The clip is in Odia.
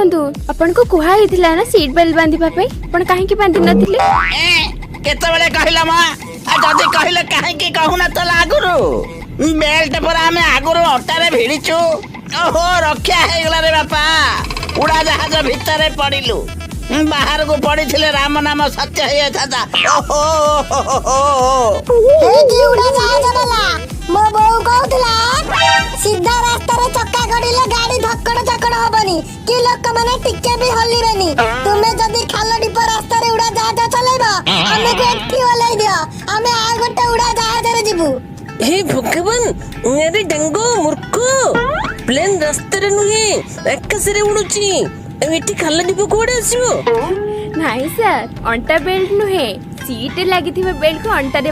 ଦେଖନ୍ତୁ ଆପଣଙ୍କୁ କୁହା ହେଇଥିଲା ନା ସିଟ୍ ବେଲ୍ଟ ବାନ୍ଧିବା ପାଇଁ, ଆପଣ କାହିଁକି ବାନ୍ଧି ନଥିଲେ? କେତେବେଳେ କହିଲ ମା? ଯଦି କହିଲେ କାହିଁକି କହୁନ ତ ଆଗରୁ? ବେଲ୍ଟ ପରେ ଆମେ ଆଗରୁ ଅଟାରେ ଭିଡ଼ିଛୁ। ଓହୋ, ରକ୍ଷା ହେଇଗଲା ରେ ବାପା। ଉଡାଜାହାଜ ଭିତରେ ପଡିଲୁ, ବାହାରକୁ ପଡିଥିଲେ ରାମ ନାମ ସତ୍ୟ ହେଇଯାଇଥାନ୍ତା। ମୋ ବୋଉ କହୁଥିଲା ସିଧା ରାସ୍ତାରେ ଚକା ଗଡିଲେ ଗାଡି ଧକଡ ଚକଡ ହବନି କି ଲୋକମାନେ ଟିକେ ବି ହଲିବେନି। ତୁମେ ଯଦି ଖାଲ ଢିପ ରାସ୍ତାରେ ଉଡାଜାହାଜ ଚଲେଇବ ଆମକୁ ଏଠି ଓହ୍ଲେଇ ଦିଅ, ଆମେ ଆଉ ଗୋଟେ ଉଡାଜାହାଜରେ ଯିବୁ। हे भगवान, अरे डंगो मूर्ख, प्लेन रास्ताରେ ନୁହେଁ ଆକାଶରେ ଉଡୁଛି। ଏଠି ଖାଲ ଢିପ କୁଆଡେ ଆସିବ? ନାଇଁ ସାର୍, ଅଣ୍ଟା ବେଲ୍ଟ ନୁହେଁ, ସିଟ୍ ଲାଗିଥିବା ବେଲ୍ଟକୁ ଅଣ୍ଟାରେ